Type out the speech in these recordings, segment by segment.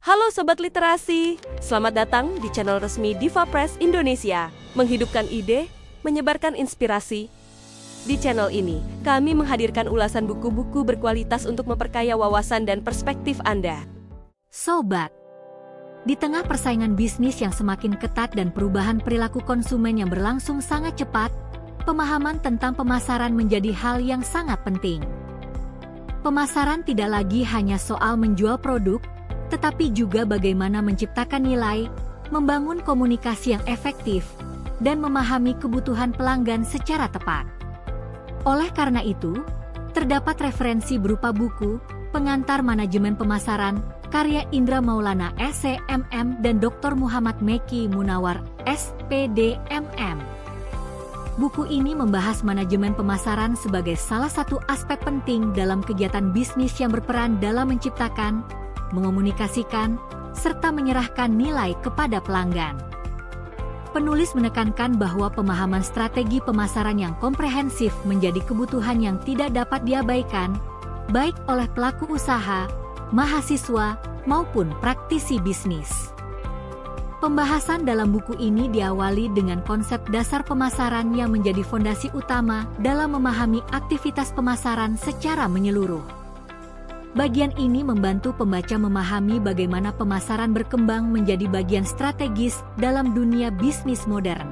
Halo Sobat Literasi, selamat datang di channel resmi Diva Press Indonesia. Menghidupkan ide, menyebarkan inspirasi. Di channel ini, kami menghadirkan ulasan buku-buku berkualitas untuk memperkaya wawasan dan perspektif Anda. Sobat, di tengah persaingan bisnis yang semakin ketat dan perubahan perilaku konsumen yang berlangsung sangat cepat, pemahaman tentang pemasaran menjadi hal yang sangat penting. Pemasaran tidak lagi hanya soal menjual produk, tetapi juga bagaimana menciptakan nilai, membangun komunikasi yang efektif, dan memahami kebutuhan pelanggan secara tepat. Oleh karena itu, terdapat referensi berupa buku, Pengantar Manajemen Pemasaran, karya Indra Maulana SCMM dan Dr. Muhammad Meki Munawar, SPDMM. Buku ini membahas manajemen pemasaran sebagai salah satu aspek penting dalam kegiatan bisnis yang berperan dalam menciptakan, mengomunikasikan, serta menyerahkan nilai kepada pelanggan. Penulis menekankan bahwa pemahaman strategi pemasaran yang komprehensif menjadi kebutuhan yang tidak dapat diabaikan, baik oleh pelaku usaha, mahasiswa, maupun praktisi bisnis. Pembahasan dalam buku ini diawali dengan konsep dasar pemasaran yang menjadi fondasi utama dalam memahami aktivitas pemasaran secara menyeluruh. Bagian ini membantu pembaca memahami bagaimana pemasaran berkembang menjadi bagian strategis dalam dunia bisnis modern.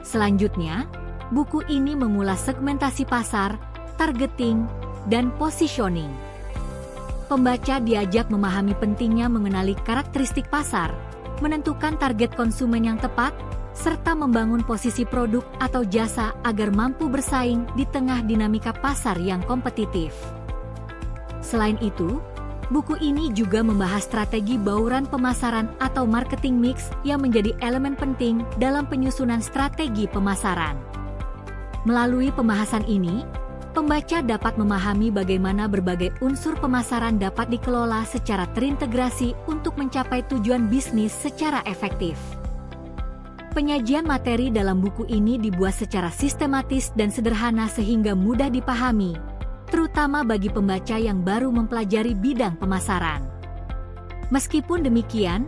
Selanjutnya, buku ini mengulas segmentasi pasar, targeting, dan positioning. Pembaca diajak memahami pentingnya mengenali karakteristik pasar, menentukan target konsumen yang tepat, serta membangun posisi produk atau jasa agar mampu bersaing di tengah dinamika pasar yang kompetitif. Selain itu, buku ini juga membahas strategi bauran pemasaran atau marketing mix yang menjadi elemen penting dalam penyusunan strategi pemasaran. Melalui pembahasan ini, pembaca dapat memahami bagaimana berbagai unsur pemasaran dapat dikelola secara terintegrasi untuk mencapai tujuan bisnis secara efektif. Penyajian materi dalam buku ini dibuat secara sistematis dan sederhana sehingga mudah dipahami, terutama bagi pembaca yang baru mempelajari bidang pemasaran. Meskipun demikian,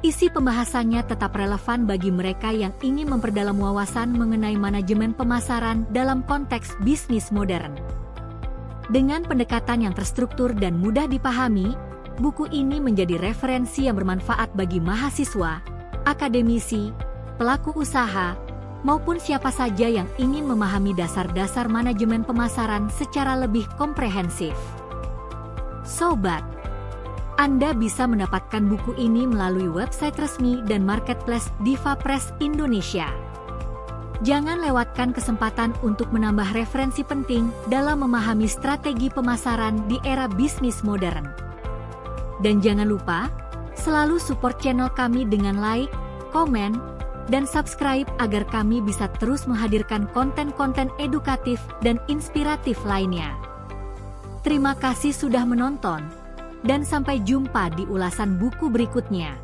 isi pembahasannya tetap relevan bagi mereka yang ingin memperdalam wawasan mengenai manajemen pemasaran dalam konteks bisnis modern. Dengan pendekatan yang terstruktur dan mudah dipahami, buku ini menjadi referensi yang bermanfaat bagi mahasiswa, akademisi, pelaku usaha, maupun siapa saja yang ingin memahami dasar-dasar manajemen pemasaran secara lebih komprehensif. Sobat, Anda bisa mendapatkan buku ini melalui website resmi dan marketplace Diva Press Indonesia. Jangan lewatkan kesempatan untuk menambah referensi penting dalam memahami strategi pemasaran di era bisnis modern. Dan jangan lupa, selalu support channel kami dengan like, komen, dan subscribe agar kami bisa terus menghadirkan konten-konten edukatif dan inspiratif lainnya. Terima kasih sudah menonton, dan sampai jumpa di ulasan buku berikutnya.